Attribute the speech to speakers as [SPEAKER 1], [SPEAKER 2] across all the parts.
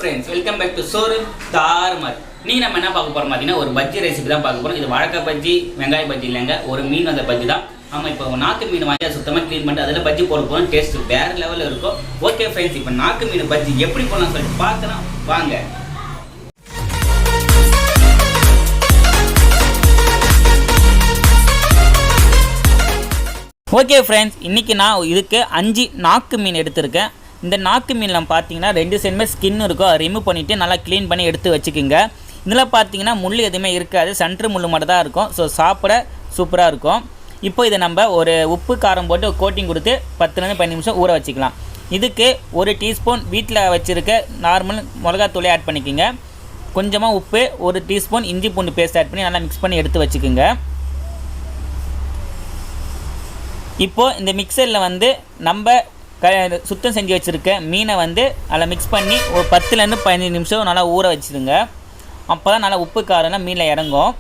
[SPEAKER 1] friends, welcome back to Soru Tarmar. நீங்க நம்ம என்ன பார்க்க போறோம் பாத்தீங்கன்னா ஒரு பஜ்ஜி ரெசிபி தான் பார்க்க போறோம். இது வாழைக்காய் பஜ்ஜி, வெங்காய பஜ்ஜி இல்லங்க, ஒரு மீன் வந்த பஜ்ஜி தான். ஆமா, இப்போ நாக்கு மீன் வாங்கி சுத்தமா க்ளீன் பண்ணிட்டு அதுல பஜ்ஜி போட போறோம். டேஸ்ட் வேற லெவல்ல இருக்கும். ஓகே फ्रेंड्स, இப்போ நாக்கு மீன் பஜ்ஜி எப்படி பண்ணலாம் சொல்லி பார்க்கலாம் வாங்க. ஓகே फ्रेंड्स, இன்னைக்கு நான் இதுக்கு 5 நாக்கு மீன் எடுத்துருக்கேன். இந்த நாக்கு மீனில் பார்த்தீங்கன்னா 2 சைடுமே ஸ்கின் இருக்கும். அதை ரிமூவ் பண்ணிவிட்டு நல்லா க்ளீன் பண்ணி எடுத்து வச்சுக்கோங்க. இதில் பார்த்தீங்கன்னா முள் எதுவுமே இருக்காது, சென்ட்ரு முள் மட்டும் தான் இருக்கும். ஸோ சாப்பிட சூப்பராக இருக்கும். இப்போ இதை நம்ம ஒரு உப்பு காரம் போட்டு கோட்டிங் கொடுத்து 10-15 நிமிஷம் ஊற வச்சுக்கலாம். இதுக்கு 1 டீஸ்பூன் வீட்டில் வச்சுருக்க நார்மல் மிளகாத்தூளை ஆட் பண்ணிக்கோங்க. கொஞ்சமாக உப்பு, 1 டீஸ்பூன் இஞ்சி பூண்டு பேஸ்ட் ஆட் பண்ணி நல்லா மிக்ஸ் பண்ணி எடுத்து வச்சுக்கோங்க. இப்போது இந்த மிக்சரில் வந்து நம்ம சுத்தம் செஞ்சு வச்சுருக்க மீனை வந்து அதில் மிக்ஸ் பண்ணி ஒரு 10-15 நிமிஷம் நல்லா ஊற வச்சுருங்க. அப்போ தான் நல்லா உப்பு காரம்லாம் மீனில் இறங்கும்.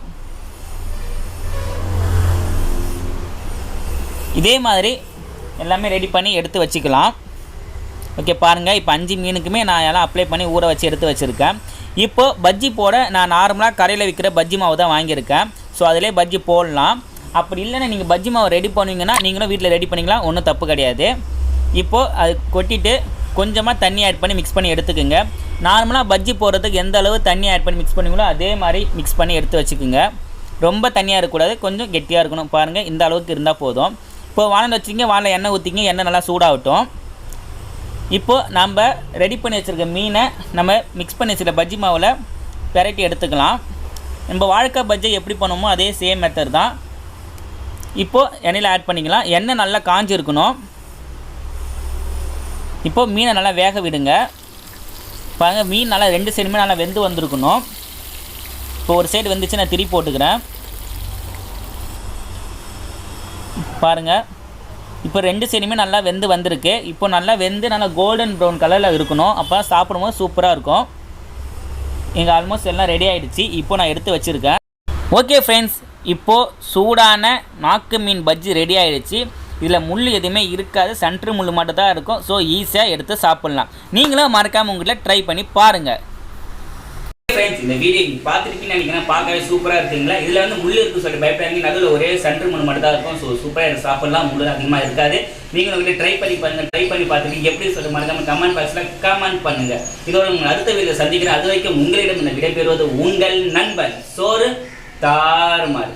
[SPEAKER 1] இதே மாதிரி எல்லாமே ரெடி பண்ணி எடுத்து வச்சுக்கலாம். ஓகே பாருங்கள், இப்போ 5 மீனுக்குமே நான் எல்லாம் அப்ளை பண்ணி ஊற வச்சு எடுத்து வச்சுருக்கேன். இப்போது பஜ்ஜி போட நான் நார்மலாக கடையில் விற்கிற பஜ்ஜி மாவு தான் வாங்கியிருக்கேன். ஸோ அதிலே பஜ்ஜி போடலாம். அப்படி இல்லைன்னா நீங்கள் பஜ்ஜி மாவு ரெடி பண்ணுவீங்கன்னா நீங்களும் வீட்டில் ரெடி பண்ணிக்கலாம், ஒன்றும் தப்பு கிடையாது. இப்போது அது கொட்டிட்டு கொஞ்சமாக தண்ணி ஆட் பண்ணி மிக்ஸ் பண்ணி எடுத்துக்கோங்க. நார்மலாக பஜ்ஜி போடுறதுக்கு எந்த அளவு தண்ணி ஆட் பண்ணி மிக்ஸ் பண்ணுவீங்களோ அதே மாதிரி மிக்ஸ் பண்ணி எடுத்து வச்சுக்கோங்க. ரொம்ப தண்ணியாக இருக்கக்கூடாது, கொஞ்சம் கெட்டியாக இருக்கணும். பாருங்கள், இந்த அளவுக்கு இருந்தால் போதும். இப்போது வானல் வச்சுக்கிங்க, வானல் எண்ணெய் ஊற்றிங்க, எண்ணெய் நல்லா சூடாகட்டும். இப்போது நம்ம ரெடி பண்ணி வச்சுருக்க மீனை நம்ம மிக்ஸ் பண்ணி வச்சுருக்க பஜ்ஜி மாவில் பெரட்டி எடுத்துக்கலாம். நம்ம வாழைக்காய் பஜ்ஜி எப்படி பண்ணுவோமோ அதே சேம் மெத்தட் தான். இப்போது எண்ணெயில் ஆட் பண்ணிக்கலாம். எண்ணெய் நல்லா காஞ்சி இருக்கணும். இப்போது மீனை நல்லா வேக விடுங்க. பாருங்கள், மீன் நல்லா 2 சைடுமே நல்லா வெந்து வந்திருக்கணும். இப்போ ஒரு சைடு வெந்துச்சு, நான் திருப்பி போட்டுக்கிறேன். பாருங்கள், இப்போ 2 சைடுமே நல்லா வெந்து வந்திருக்கு. இப்போ நல்லா வெந்து நல்லா கோல்டன் ப்ரௌன் கலரில் இருக்கணும். அப்போ சாப்பிடும்போது சூப்பராக இருக்கும். எங்கள் ஆல்மோஸ்ட் எல்லாம் ரெடி ஆகிடுச்சு. இப்போ நான் எடுத்து வச்சுருக்கேன். ஓகே ஃப்ரெண்ட்ஸ், இப்போது சூடான நாக்கு மீன் பஜ்ஜி ரெடி ஆகிடுச்சு. இதில் முள் எதுவுமே இருக்காது, சென்ட்ரு முள் மட்டும் தான் இருக்கும். ஸோ ஈஸியாக எடுத்து சாப்பிட்லாம். நீங்களும் மறக்காமல் உங்கள்கிட்ட ட்ரை பண்ணி பாருங்கள். ஃப்ரெண்ட்ஸ், இந்த வீடியோ பார்த்துருக்கீங்கன்னு நினைக்கிறேன். பார்க்கவே சூப்பராக இருக்குங்களா? இதில் வந்து முள் இருக்குன்னு சொல்லி பயப்படாதீங்க, நடுவில் ஒரே சென்ட்ரு முள் மட்டும் தான் இருக்கும். ஸோ சூப்பராக எடுத்து சாப்பிட்லாம், முள் அதிகமாக இருக்காது. நீங்களும் உங்கள்கிட்ட ட்ரை பண்ணி பாருங்கள். ட்ரை பண்ணி பார்த்துட்டு எப்படி சொல்லி மறக்காமல் கமெண்ட் பாக்ஸில் கமெண்ட் பண்ணுங்கள். இதோட உங்கள் அடுத்த வீடியோவில் சந்திக்கிறேன். அது வரைக்கும் உங்களிடம் இந்த விடைபெறுவது உங்கள் நண்பன் சோறு தாறுமாறு.